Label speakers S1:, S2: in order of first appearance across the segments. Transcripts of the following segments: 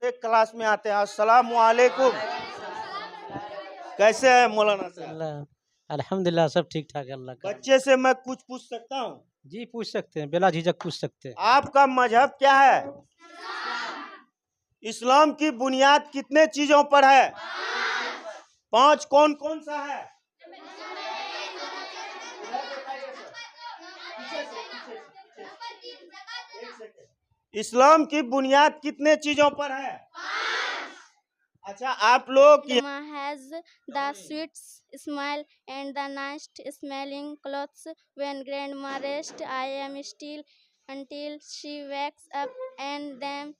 S1: एक क्लास में आते हैं। अस्सलाम वालेकुम। कैसे है मौलाना साहब?
S2: अल्हम्दुलिल्लाह सब ठीक ठाक है, अल्लाह का।
S1: बच्चे से मैं कुछ पूछ सकता हूँ?
S2: जी पूछ सकते हैं, बिला झिझक पूछ सकते हैं।
S1: आपका मजहब क्या है? इस्लाम की बुनियाद कितने चीजों पर है? 5 कौन कौन सा है? इस्लाम की बुनियाद कितने चीजों पर है? अच्छा, आप लोग
S3: has the sweet smile and the nice smelling clothes. When grandma rests, I am still until she wakes up, and then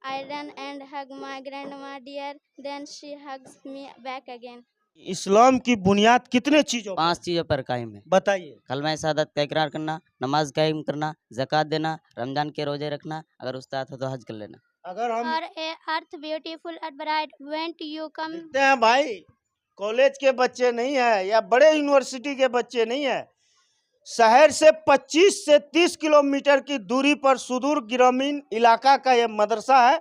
S3: I run and hug my grandma dear. Then she hugs me back again.
S1: इस्लाम की बुनियाद कितने चीजों पर?
S4: 5 चीज़ों पर कायम है।
S1: बताइए।
S4: कलमा शहादत का इकरार करना, नमाज कायम करना, ज़कात देना, रमज़ान के रोज़े रखना, अगर उस्ताद हो तो हज कर लेना।
S1: अगर हम
S3: Are a earth beautiful and bright when you come?
S1: देखते हैं भाई, कॉलेज के बच्चे नहीं है या बड़े यूनिवर्सिटी के बच्चे नहीं है, शहर से 25 से 30 किलोमीटर की दूरी पर सुदूर ग्रामीण इलाका का यह मदरसा है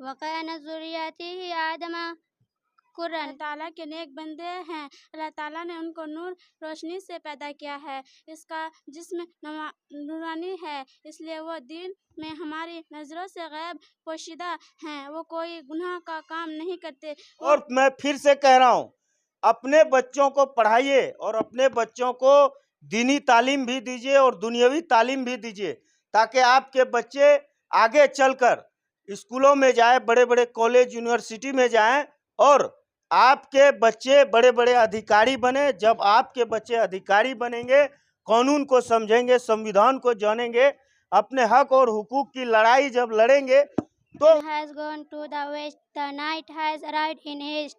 S3: वकान ज़ुर्रियतिही आदमा कुरान ताला के नेक बंदे हैं। अल्लाह ताला ने उनको नूर रोशनी से पैदा किया है। इसका जिस्म नूरानी है, इसलिए वो दिन में हमारी नज़रों से गैब पोशीदा हैं। वो कोई गुनाह का काम नहीं करते।
S1: और मैं फिर से कह रहा हूँ, अपने बच्चों को पढ़ाइए और अपने बच्चों को दीनी तालीम भी दीजिए और दुनियावी तालीम भी दीजिए, ताकि आपके बच्चे आगे चलकर स्कूलों में जाए, बड़े बड़े कॉलेज यूनिवर्सिटी में जाएं और आपके बच्चे बड़े बड़े अधिकारी बने। जब आपके बच्चे अधिकारी बनेंगे, कानून को समझेंगे, संविधान को जानेंगे, अपने हक और हुकूक की लड़ाई जब लड़ेंगे तो
S3: has gone to the west, the night has arrived in east.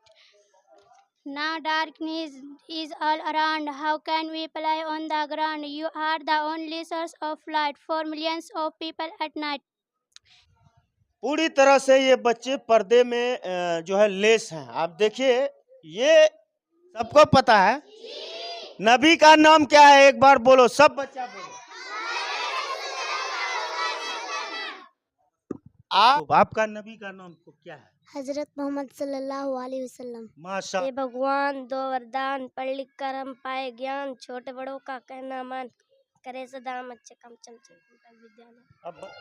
S3: Now darkness is all around. How can we play on the ground? You are the only source of light for millions of people at night.
S1: पूरी तरह से ये बच्चे पर्दे में जो है less हैं। आप देखिए, ये सबको पता है। नबी का नाम क्या है? एक बार बोलो, सब बच्चा बोलो। आपका नबी का नाम क्या है?
S3: हजरत मोहम्मद सल्लल्लाहु अलैहि वसल्लम।
S1: माशा
S3: ये भगवान दो वरदान पढ़ लिख कर हम पाए ज्ञान, छोटे बड़ों का कहना मान करे सदा हम अच्छे काम चलते।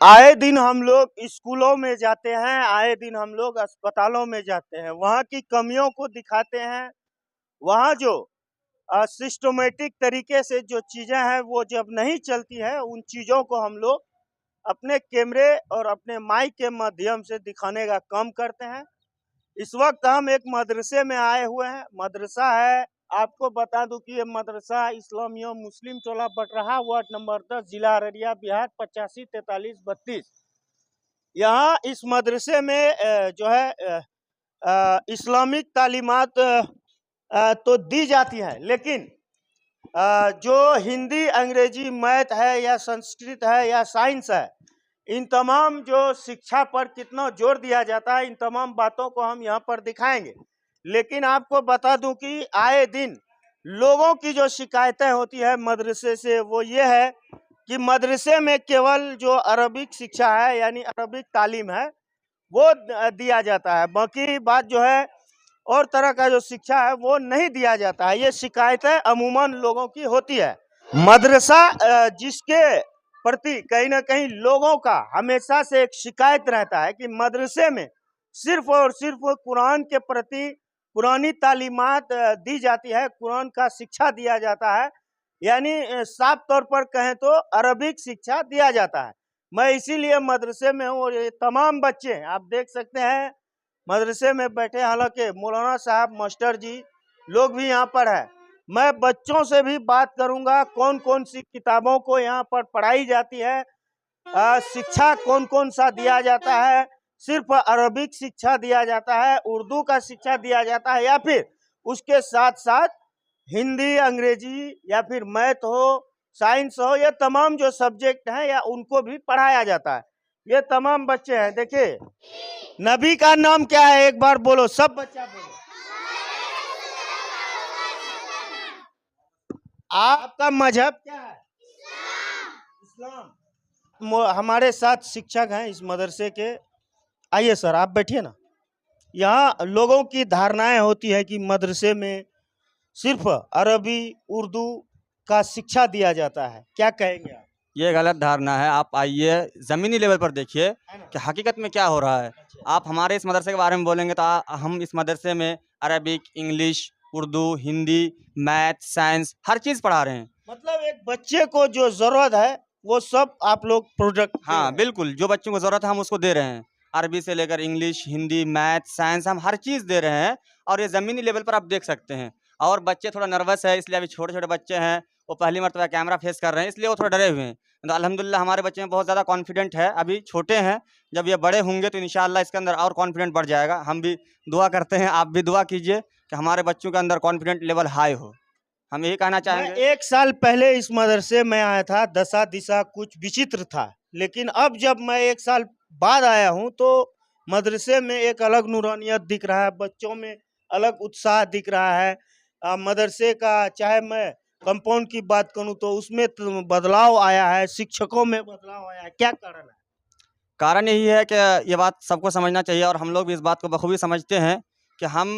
S1: आए दिन हम लोग स्कूलों में जाते हैं, आए दिन हम लोग अस्पतालों में जाते हैं, वहाँ की कमियों को दिखाते हैं। वहाँ जो सिस्टमेटिक तरीके से जो चीजें हैं वो जब नहीं चलती है, उन चीजों को हम लोग अपने कैमरे और अपने माइक के माध्यम से दिखाने का काम करते हैं। इस वक्त हम एक मदरसे में आए हुए हैं। मदरसा है, आपको बता दूं कि ये मदरसा इस्लामिया मुस्लिम टोला बटरहा, वार्ड नंबर 10, जिला अररिया, बिहार 854332। यहाँ इस मदरसे में जो है इस्लामिक तालीमात तो दी जाती है, लेकिन जो हिंदी, अंग्रेजी, मैथ है या संस्कृत है या साइंस है, इन तमाम जो शिक्षा पर कितना जोर दिया जाता है, इन तमाम बातों को हम यहाँ पर दिखाएंगे। लेकिन आपको बता दूं कि आए दिन लोगों की जो शिकायतें होती है मदरसे से, वो ये है कि मदरसे में केवल जो अरबिक शिक्षा है यानी अरबिक तालीम है वो दिया जाता है, बाकी बात जो है और तरह का जो शिक्षा है वो नहीं दिया जाता है। ये शिकायतें अमूमन लोगों की होती है। मदरसा जिसके प्रति कहीं ना कहीं लोगों का हमेशा से एक शिकायत रहता है कि मदरसे में सिर्फ और सिर्फ कुरान के प्रति पुरानी तालीमात दी जाती है, कुरान का शिक्षा दिया जाता है, यानी साफ तौर पर कहें तो अरबिक शिक्षा दिया जाता है। मैं इसीलिए मदरसे में हूँ और ये तमाम बच्चे आप देख सकते हैं मदरसे में बैठे, हालांकि मौलाना साहब, मास्टर जी लोग भी यहाँ पर है। मैं बच्चों से भी बात करूंगा कौन कौन सी किताबों को यहाँ पर पढ़ाई जाती है, शिक्षा कौन कौन सा दिया जाता है, सिर्फ अरबिक शिक्षा दिया जाता है, उर्दू का शिक्षा दिया जाता है, या फिर उसके साथ साथ हिंदी, अंग्रेजी या फिर मैथ हो, साइंस हो, ये तमाम जो सब्जेक्ट हैं या उनको भी पढ़ाया जाता है। ये तमाम बच्चे हैं। देखिए, नबी का नाम क्या है, एक बार बोलो, सब बच्चा बोलो। आपका मजहब क्या है? इस्लाम। हमारे साथ शिक्षक हैं इस मदरसे के। आइए सर, आप बैठिए ना। यहाँ लोगों की धारणाएं होती है कि मदरसे में सिर्फ अरबी उर्दू का शिक्षा दिया जाता है, क्या कहेंगे आप?
S5: ये गलत धारणा है। आप आइए ज़मीनी लेवल पर देखिए
S1: है ना?
S5: कि हकीकत में क्या हो रहा है। आप हमारे इस मदरसे के बारे में बोलेंगे तो हम इस मदरसे में Arabic, English, Urdu, Hindi, math, science हर चीज़ पढ़ा रहे हैं।
S1: मतलब एक बच्चे को जो जरूरत है वो सब आप लोग प्रोडक्ट
S5: हाँ बिल्कुल, जो बच्चों को ज़रूरत है हम उसको दे रहे हैं। अरबी से लेकर इंग्लिश, हिंदी, मैथ, साइंस हम हर चीज़ दे रहे हैं। और ये ज़मीनी लेवल पर आप देख सकते हैं। और बच्चे थोड़ा नर्वस है, इसलिए अभी छोटे छोटे बच्चे हैं, वो पहली मरतबा कैमरा फेस कर रहे हैं, इसलिए वो थोड़ा डरे हुए हैं। तो अल्हम्दुलिल्लाह हमारे बच्चे में बहुत ज़्यादा कॉन्फिडेंट है। अभी छोटे हैं, जब ये बड़े होंगे तो इंशाअल्लाह इसके अंदर और कॉन्फिडेंट बढ़ जाएगा। हम भी दुआ करते हैं, आप भी दुआ कीजिए कि हमारे बच्चों के अंदर कॉन्फिडेंट लेवल हाई हो। हम यही कहना
S1: मैं
S5: चाहेंगे।
S1: 1 साल पहले इस मदरसे में आया था, दशा दिशा कुछ विचित्र था, लेकिन अब जब मैं 1 साल बाद आया हूं तो मदरसे में एक अलग नूरानियत दिख रहा है, बच्चों में अलग उत्साह दिख रहा है। मदरसे का चाहे मैं कंपाउंड की बात करूं तो उसमें तो बदलाव आया है, शिक्षकों में बदलाव आया है, क्या कारण है?
S5: कारण यही है कि ये बात सबको समझना चाहिए और हम लोग भी इस बात को बखूबी समझते हैं कि हम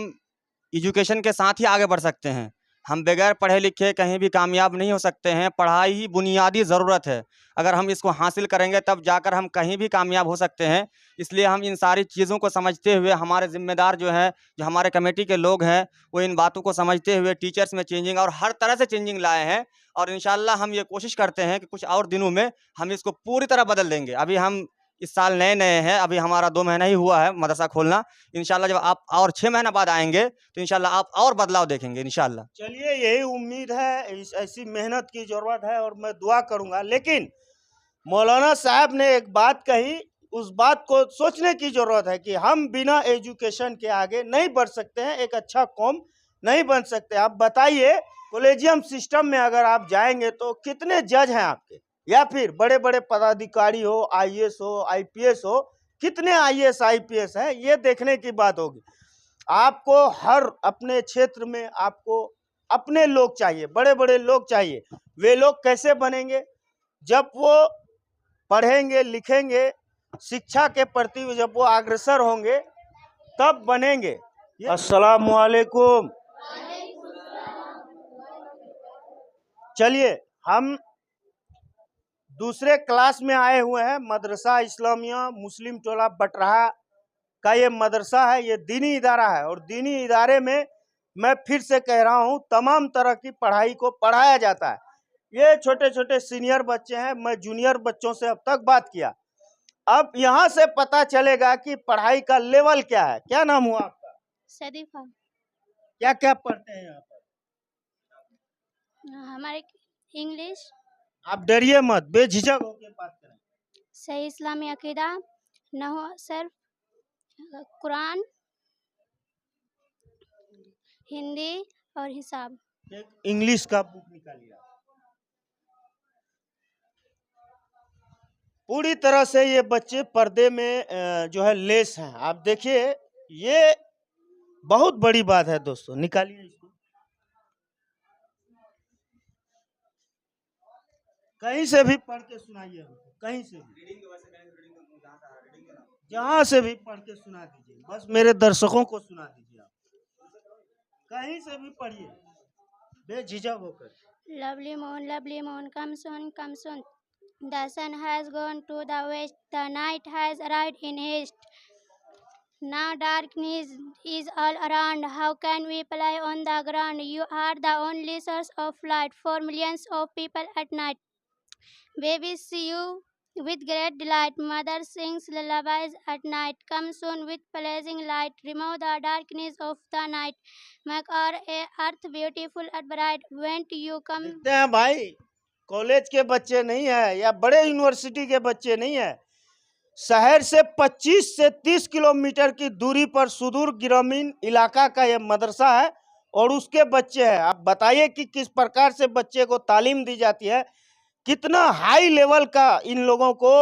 S5: एजुकेशन के साथ ही आगे बढ़ सकते हैं। हम बगैर पढ़े लिखे कहीं भी कामयाब नहीं हो सकते हैं। पढ़ाई ही बुनियादी ज़रूरत है। अगर हम इसको हासिल करेंगे तब जाकर हम कहीं भी कामयाब हो सकते हैं। इसलिए हम इन सारी चीज़ों को समझते हुए, हमारे ज़िम्मेदार जो हैं, जो हमारे कमेटी के लोग हैं, वो इन बातों को समझते हुए टीचर्स में चेंजिंग और हर तरह से चेंजिंग लाए हैं। और इंशाअल्लाह हम ये कोशिश करते हैं कि कुछ और दिनों में हम इसको पूरी तरह बदल देंगे। अभी हम इस साल नए-नए हैं, अभी हमारा 2 महीना ही हुआ है मदरसा खोलना। इंशाअल्लाह जब आप और 6 महीना बाद आएँगे तो इंशाअल्लाह आप और बदलाव देखेंगे इंशाअल्लाह।
S1: चलिए, यही उम्मीद है, ऐसी मेहनत की जरूरत है और मैं दुआ करूंगा। लेकिन मौलाना साहब ने एक बात कही, उस बात को सोचने की जरूरत है कि हम बिना एजुकेशन के आगे नहीं बढ़ सकते हैं, एक अच्छा कौम नहीं बन सकते। आप बताइए, कॉलेजियम सिस्टम में अगर आप जाएंगे तो कितने जज हैं आपके, या फिर बड़े बड़े पदाधिकारी हो, आईएएस हो, आईपीएस हो, कितने आईएएस आईपीएस हैं, ये देखने की बात होगी। आपको हर अपने क्षेत्र में आपको अपने लोग चाहिए, बड़े बड़े लोग चाहिए। वे लोग कैसे बनेंगे? जब वो पढ़ेंगे, लिखेंगे, शिक्षा के प्रति जब वो अग्रसर होंगे तब बनेंगे। अस्सलाम वालेकुम। चलिए, हम दूसरे क्लास में आए हुए हैं। मदरसा इस्लामिया मुस्लिम टोला बटराहा का ये मदरसा है, ये दीनी इदारा है। और दीनी इदारे में मैं फिर से कह रहा हूँ, तमाम तरह की पढ़ाई को पढ़ाया जाता है। ये छोटे छोटे सीनियर बच्चे हैं, मैं जूनियर बच्चों से अब तक बात किया। अब यहाँ से पता चलेगा कि पढ़ाई का लेवल क्या है। क्या नाम हुआ आपका?
S3: सदीफा।
S1: क्या क्या पढ़ते हैं यहाँ पर?
S3: हमारे इंग्लिश,
S1: आप डरिए मत, बेझिझक होकर बात करें।
S3: सही इस्लामी अकीदा, नहव सर्फ, कुरान, हिंदी और हिसाब।
S1: एक इंग्लिश का बुक निकालिए। पूरी तरह से ये बच्चे पर्दे में जो है लेस हैं। आप देखिए, ये बहुत बड़ी बात है दोस्तों। निकालिए इसको। कहीं से भी पढ़ के सुनाइए हमको, कहीं से भी, जहां से भी पढ़ के सुना दीजिए। बस मेरे दर्शकों को सुना दीजिए। आप कहीं से भी पढ़िए बेझिझक होकर।
S3: Lovely moon, come soon. The sun has gone to the west, the night has arrived in haste. Now darkness is all around. How can we fly on the ground? You are the only source of light for millions of people at night. Babies see you with great delight. Mother sings lullabies at night. Come soon with blazing light. Remove the darkness of the night. Make our earth beautiful and bright. When you come,
S1: देखते हैं भाई, college के बच्चे नहीं है या बड़े university के बच्चे नहीं है, शहर से 25 से 30 किलोमीटर की दूरी पर सुदूर ग्रामीण इलाका का यह मदरसा है और उसके बच्चे हैं। आप बताइए कि किस प्रकार से बच्चे को तालीम दी जाती है, कितना हाई लेवल का इन लोगों को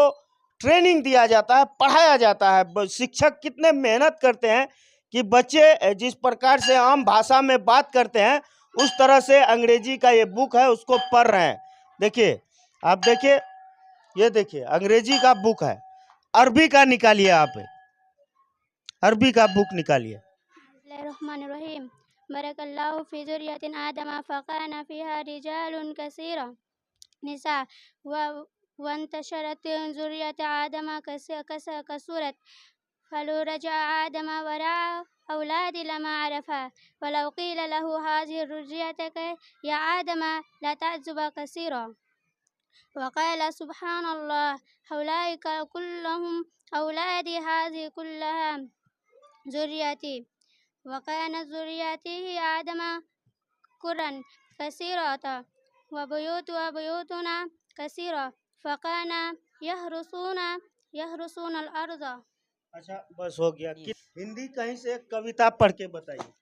S1: ट्रेनिंग दिया जाता है, पढ़ाया जाता है। शिक्षक कितने मेहनत करते हैं कि बच्चे जिस प्रकार से आम भाषा में बात करते हैं उस तरह से अंग्रेजी का ये बुक है उसको पढ़ रहे हैं। देखिए, आप देखिए, ये देखिए अंग्रेजी का बुक है, अरबी का निकालिए, आप अरबी का बुक निकालिए।
S3: बिस्मिल्लाहिर्रहमानिर्रहीम। बरकल्लाहु फी ज़ुर्रियतिन आदम फ़काना फ़ीहा रिजालुन कसीरा निसा वंतशरत ज़ुर्रियत आदम कसूरत फलो रजा आदम वरा औलाद लमा अरफा वलौ क़ील लहु हाज़िहि ज़ुर्रियतक या आदम ला तअज़्ज़ब कसीरा वक़ाल सुब्हानल्लाह हौलाइका कुल्लहुम औलादी हाज़िहि कुल्लहा ज़ुर्रियती वकान ज़ुर्रियतिही आदम कुरन कसीरता वबयूतुना कसीरा फ़काना यहरुसून अल-अर्ज़।
S1: अच्छा, बस हो गया। हिंदी कहीं से एक कविता पढ़ के बताइए।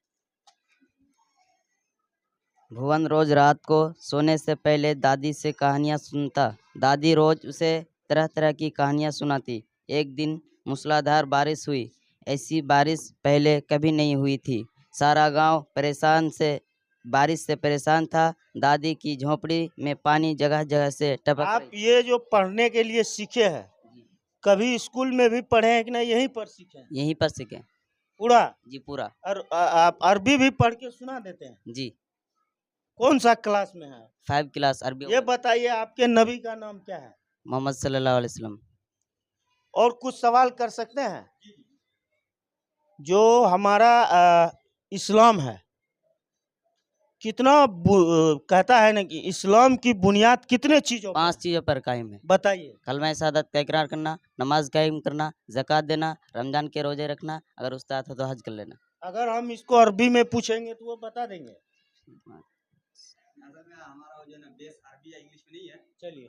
S4: भुवन रोज रात को सोने से पहले दादी से कहानियाँ सुनता। दादी रोज उसे तरह तरह की कहानियाँ सुनाती। एक दिन मूसलाधार बारिश हुई। ऐसी बारिश पहले कभी नहीं हुई थी। सारा गांव बारिश से परेशान था। दादी की झोंपड़ी में पानी जगह जगह से टपक
S1: आप
S4: रही।
S1: ये जो पढ़ने के लिए सीखे हैं, कभी स्कूल में भी पढ़े हैं कि नहीं? यहीं पर सीखे हैं?
S4: यहीं पर सीखे
S1: पूरा?
S4: जी, पूरा।
S1: और आप अरबी भी पढ़ के सुना देते हैं?
S4: जी,
S1: कौन सा क्लास में है?
S4: 5 क्लास अरबी।
S1: ये बताइए, आपके नबी का नाम क्या है?
S4: मोहम्मद सल्लल्लाहु अलैहि वसल्लम।
S1: और कुछ सवाल कर सकते हैं? जो हमारा इस्लाम है, कितना कहता है ना कि इस्लाम की बुनियाद कितने चीजों
S4: 5 चीज़ों पर कायम है।
S1: बताइए।
S4: कलमा शहादत का इकरार करना, नमाज कायम करना, ज़कात देना, रमजान के रोजे रखना, अगर उस्ताद हो तो हज कर लेना।
S1: अगर हम इसको अरबी में पूछेंगे तो वो बता देंगे? चलिए,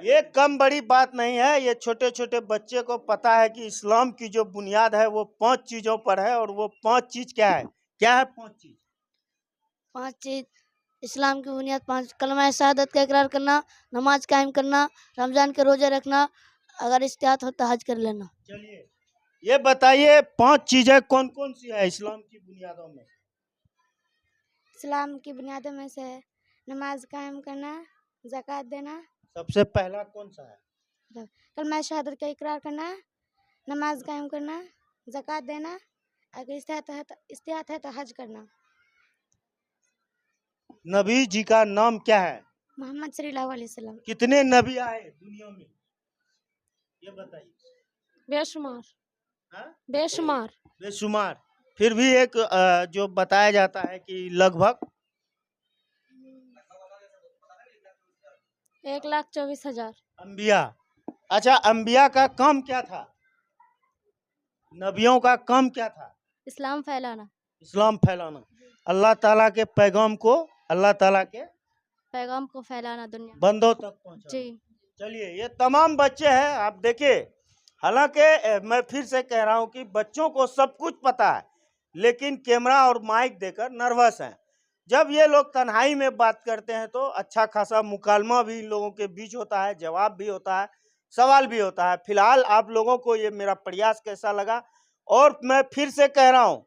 S1: ये कम बड़ी बात नहीं है। ये छोटे छोटे बच्चे को पता है कि इस्लाम की जो बुनियाद है वो 5 चीजों पर है। और वो 5 चीज क्या है? क्या है 5 चीज?
S6: 5 चीज़ इस्लाम की बुनियाद 5। कलमा शहादत का इकरार करना, नमाज कायम करना, रमज़ान के रोज़े रखना, अगर इस्तियात हो तो हज कर लेना।
S1: चलिए, ये बताइए 5 चीजें कौन कौन सी है इस्लाम की बुनियादों में?
S3: इस्लाम की बुनियादों में से नमाज कायम करना, ज़कात देना,
S1: सबसे पहला कौन सा है?
S3: कलमा शहादत का इकरार करना, नमाज कायम करना, ज़कात देना, अगर इस्तियात है तो हज करना।
S1: नबी जी का नाम क्या है?
S3: मोहम्मद सल्लल्लाहु अलैहि वसल्लम।
S1: कितने नबी आए दुनिया में, ये बताइए।
S3: बेशुमार।
S1: हाँ?
S3: बेशुमार।
S1: बेशुमार। फिर भी एक जो बताया जाता है कि लगभग
S3: 1,24,000।
S1: अंबिया। अच्छा, अंबिया का काम क्या था? नबियों का काम क्या था?
S3: इस्लाम फैलाना।
S1: इस्लाम फैलाना, अल्लाह ताला के पैगाम को
S3: फैलाना दुनिया
S1: बंदों तक पहुंचाना।
S3: जी।
S1: चलिए, ये तमाम बच्चे हैं, आप देखिए। हालांकि मैं फिर से कह रहा हूं कि बच्चों को सब कुछ पता है, लेकिन कैमरा और माइक देकर नर्वस हैं। जब ये लोग तन्हाई में बात करते हैं तो अच्छा खासा मुकालमा भी इन लोगों के बीच होता है, जवाब भी होता है, सवाल भी होता है। फिलहाल आप लोगों को ये मेरा प्रयास कैसा लगा? और मैं फिर से कह रहा हूँ,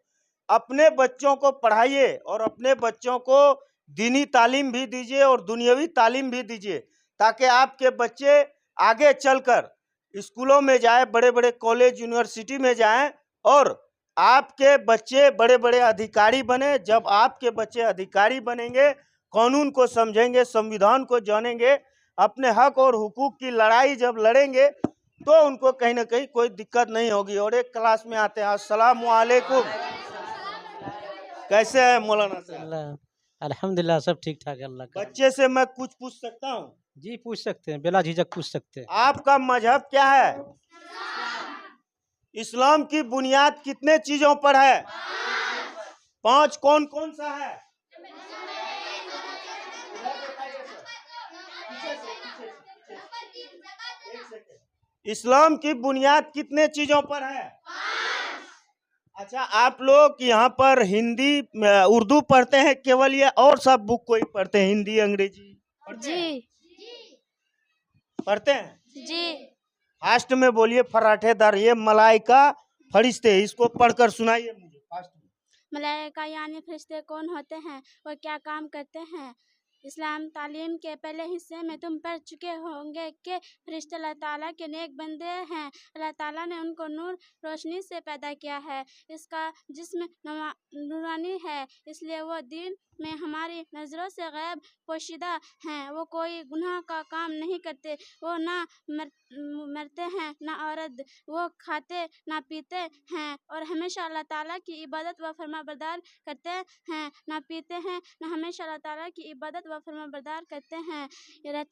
S1: अपने बच्चों को पढ़ाइए और अपने बच्चों को दीनी तालीम भी दीजिए और दुनियावी तालीम भी दीजिए, ताकि आपके बच्चे आगे चलकर स्कूलों में जाए, बड़े बड़े कॉलेज यूनिवर्सिटी में जाएं और आपके बच्चे बड़े बड़े अधिकारी बने। जब आपके बच्चे अधिकारी बनेंगे, कानून को समझेंगे, संविधान को जानेंगे, अपने हक और हुकूक की लड़ाई जब लड़ेंगे तो उनको कहीं ना कहीं कोई दिक्कत नहीं होगी। और एक क्लास में आते हैं। अस्सलाम वालेकुम। कैसे है मौलाना साहब?
S2: अल्हम्दुलिल्लाह, सब ठीक ठाक है, अल्लाह का।
S1: बच्चे से मैं कुछ पूछ सकता हूँ?
S2: जी, पूछ सकते हैं, बेला झिझक पूछ सकते हैं।
S1: आपका मजहब क्या है? इस्लाम की बुनियाद कितने चीजों पर है? 5 कौन कौन सा है? इस्लाम की बुनियाद कितने चीजों पर है? अच्छा, आप लोग यहाँ पर हिंदी उर्दू पढ़ते हैं केवल, ये और सब बुक कोई पढ़ते हैं? हिंदी अंग्रेजी पढ़ते हैं?
S3: जी
S1: पढ़ते हैं?
S3: जी।
S1: फास्ट में बोलिए फराठेदार। ये मलाइका फरिश्ते, इसको पढ़कर सुनाइए मुझे फास्ट में।
S3: मलाइका यानी फरिश्ते कौन होते हैं और क्या काम करते हैं? इस्लाम तालीम के पहले हिस्से में तुम पढ़ चुके होंगे कि फरिश्ते अल्लाह ताला के नेक बंदे हैं। अल्लाह ताला ने उनको नूर रोशनी से पैदा किया है। इसका जिस्म नूरानी है, इसलिए वो दिन में हमारी नज़रों से गैब पोशीदा हैं। वो कोई गुनाह का काम नहीं करते, वो ना मरते हैं ना औरत, वो खाते ना पीते हैं और हमेशा अल्लाह ताला की इबादत व फरमाबरदार करते हैं। ना पीते हैं ना हमेशा अल्लाह ताला की इबादत व फरमाबरदार करते हैं।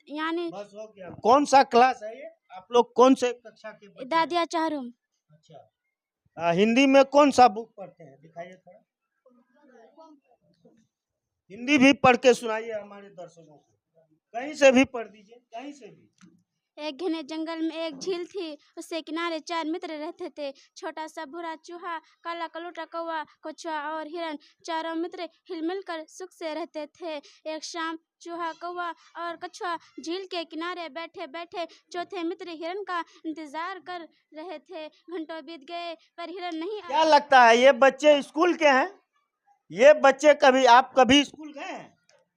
S3: यानी
S1: बस हो गया। कौन सा क्लास है ये? आप लोग कौन से कक्षा के बच्चे हैं?
S3: दादिया चाहरूम।
S1: अच्छा, हिंदी में कौन सा बुक पढ़ते हैं? दिखाइए थोड़ा। हिंदी भी पढ़ के सुनाइए हमारे दर्शकों को। कहीं से भी पढ़ दीजिए, कहीं से भी।
S3: एक घने जंगल में एक झील थी। उसके किनारे 4 मित्र रहते थे। छोटा सा भूरा चूहा, काला कलूटा कौवा, कछुआ और हिरन, चारों मित्र हिलमिल कर सुख से रहते थे। एक शाम चूहा, कौवा और कछुआ झील के किनारे बैठे बैठे चौथे मित्र हिरन का इंतजार कर रहे थे। घंटों बीत गए पर हिरन नहीं
S1: क्या लगता है ये बच्चे स्कूल के हैं? ये बच्चे आप कभी स्कूल गए हैं?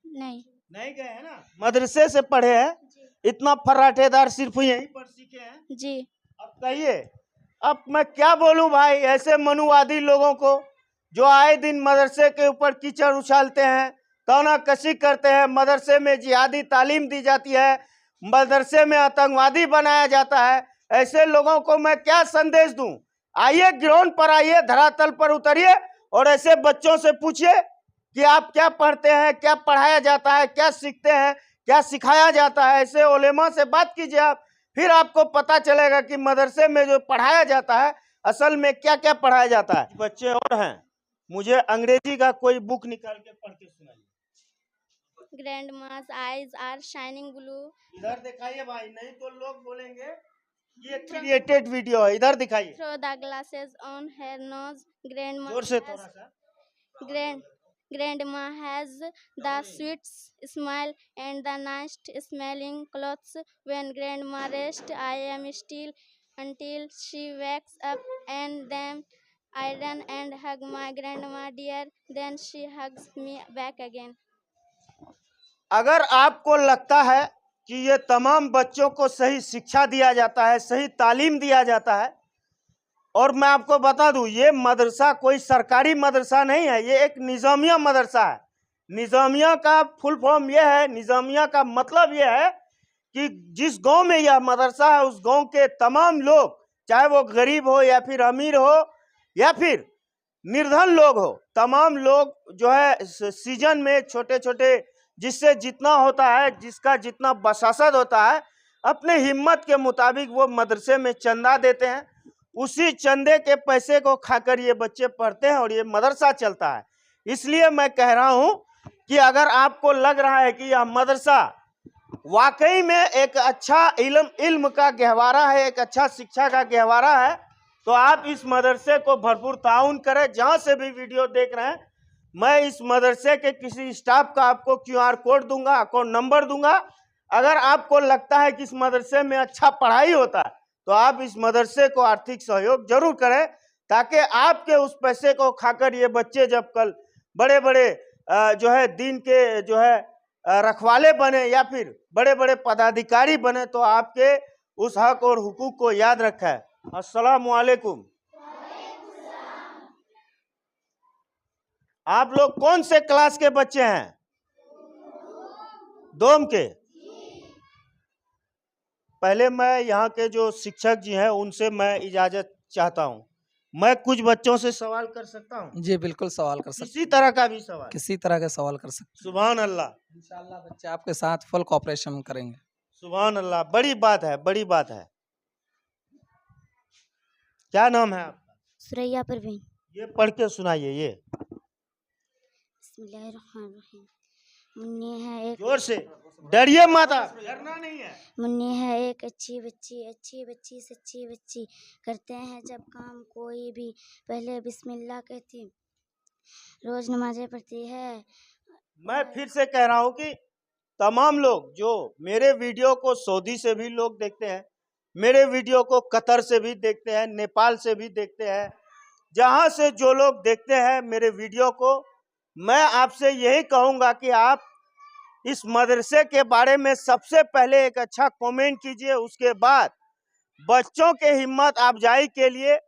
S1: नहीं गए हैं ना, मदरसे से पढ़े हैं। इतना फर्राटेदार सिर्फ यहीं पर सीखे हैं
S3: जी।
S1: अब कहिए, अब मैं क्या बोलूं भाई ऐसे मनुवादी लोगों को जो आए दिन मदरसे के ऊपर कीचड़ उछालते हैं, तौनाकशी करते हैं। मदरसे में जिहादी तालीम दी जाती है, मदरसे में आतंकवादी बनाया जाता है। ऐसे लोगों को मैं क्या संदेश दूं? आइए ग्राउंड पर आइए, धरातल पर उतरिए और ऐसे बच्चों से पूछिए कि आप क्या पढ़ते हैं, क्या पढ़ाया जाता है, क्या सीखते हैं, क्या सिखाया जाता है। ऐसे उलेमा से बात कीजिए आप, फिर आपको पता चलेगा कि मदरसे में जो पढ़ाया जाता है असल में क्या क्या पढ़ाया जाता है। बच्चे और हैं, मुझे अंग्रेजी का कोई बुक निकाल के पढ़ के सुनाइए।
S3: ग्रैंडमास आईज आर शाइनिंग ब्लू।
S1: इधर दिखाइए भाई, नहीं तो लोग बोलेंगे ये क्रिएटेड वीडियो है। इधर दिखाइए।
S3: Through the glasses on her nose.
S1: जोर से थोड़ा सा।
S3: Grandma has the sweet smile and the nice smelling clothes. When grandma rests, I am still until she wakes up, and then I run and hug my grandma dear. Then she hugs me back again.
S1: अगर आपको लगता है कि ये तमाम बच्चों को सही शिक्षा दिया जाता है, सही तालीम दिया जाता है, और मैं आपको बता दूं ये मदरसा कोई सरकारी मदरसा नहीं है, ये एक निज़ामिया मदरसा है। निज़ामिया का फुल फॉर्म ये है, निज़ामिया का मतलब ये है कि जिस गांव में यह मदरसा है उस गांव के तमाम लोग, चाहे वो गरीब हो या फिर अमीर हो या फिर निर्धन लोग हो, तमाम लोग जो है सीजन में छोटे छोटे जिससे जितना होता है, जिसका जितना बसासत होता है, अपने हिम्मत के मुताबिक वो मदरसे में चंदा देते हैं। उसी चंदे के पैसे को खाकर ये बच्चे पढ़ते हैं और ये मदरसा चलता है। इसलिए मैं कह रहा हूं कि अगर आपको लग रहा है कि यह मदरसा वाकई में एक अच्छा इल्म का गहवारा है, एक अच्छा शिक्षा का गहवारा है, तो आप इस मदरसे को भरपूर ताउन करें। जहां से भी वीडियो देख रहे हैं, मैं इस मदरसे के किसी स्टाफ का आपको QR कोड दूंगा, अकाउंट नंबर दूंगा। अगर आपको लगता है कि इस मदरसे में अच्छा पढ़ाई होता है तो आप इस मदरसे को आर्थिक सहयोग जरूर करें, ताकि आपके उस पैसे को खाकर ये बच्चे जब कल बड़े बड़े जो है दीन के जो है रखवाले बने या फिर बड़े बड़े पदाधिकारी बने तो आपके उस हक और हुकूक को याद रखा है। अस्सलाम वालेकुम। आप लोग कौन से क्लास के बच्चे हैं? दोम के। पहले मैं यहाँ के जो शिक्षक जी हैं उनसे मैं इजाजत चाहता हूँ, मैं कुछ बच्चों से सवाल कर सकता हूँ?
S7: जी बिल्कुल सवाल कर सकते,
S1: किसी तरह का भी सवाल?
S7: किसी तरह का सवाल कर सकते।
S1: सुभान अल्लाह।
S7: इंशाल्लाह बच्चे आपके साथ फुल कोऑपरेशन करेंगे।
S1: सुभान अल्लाह, बड़ी बात है, बड़ी बात है। क्या नाम है आपका?
S6: सुरैया परवीन।
S1: ये पढ़ के सुनाइए। ये
S6: बिस्मिल्लाहिर्रहमानिर्रहीम। मुन्नी है एक,
S1: जोर से, डरिए मत, आप डरना नहीं है।
S6: मुन्नी है एक अच्छी बच्ची सच्ची बच्ची। करते हैं जब काम कोई भी पहले बिस्मिल्लाह कहती, रोज नमाजें पढ़ती है।
S1: मैं फिर से कह रहा हूँ कि तमाम लोग जो मेरे वीडियो को सऊदी से भी लोग देखते हैं, मेरे वीडियो को कतर से भी देखते हैं, नेपाल से भी देखते हैं, जहां से जो लोग देखते हैं मेरे वीडियो को, मैं आपसे यही कहूंगा कि आप इस मदरसे के बारे में सबसे पहले एक अच्छा कमेंट कीजिए। उसके बाद बच्चों के हिम्मत अफजाई के लिए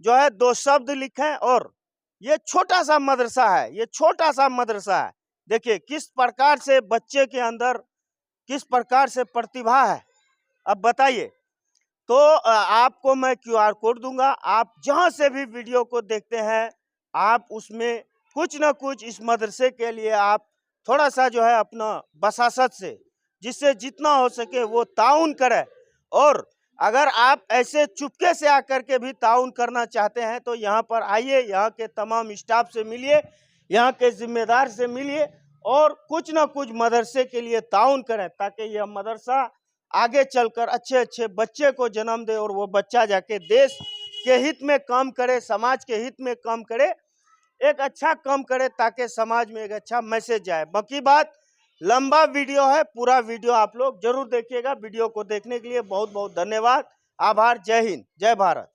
S1: जो है 2 शब्द लिखें। और ये छोटा सा मदरसा है, ये छोटा सा मदरसा है, देखिए किस प्रकार से बच्चे के अंदर किस प्रकार से प्रतिभा है। अब बताइए, तो आपको मैं QR कोड दूंगा, आप जहां से भी वीडियो को देखते हैं आप उसमें कुछ ना कुछ इस मदरसे के लिए आप थोड़ा सा जो है अपना बसासत से, जिससे जितना हो सके वो ताउन करें। और अगर आप ऐसे चुपके से आकर के भी ताउन करना चाहते हैं तो यहाँ पर आइए, यहाँ के तमाम स्टाफ से मिलिए, यहाँ के जिम्मेदार से मिलिए और कुछ ना कुछ मदरसे के लिए ताउन करें, ताकि यह मदरसा आगे चलकर अच्छे अच्छे बच्चे को जन्म दे और वो बच्चा जाके देश के हित में काम करे, समाज के हित में काम करे, एक अच्छा काम करे, ताकि समाज में एक अच्छा मैसेज जाए। बाकी बात लंबा वीडियो है, पूरा वीडियो आप लोग जरूर देखिएगा। वीडियो को देखने के लिए बहुत बहुत धन्यवाद, आभार। जय हिंद, जय भारत।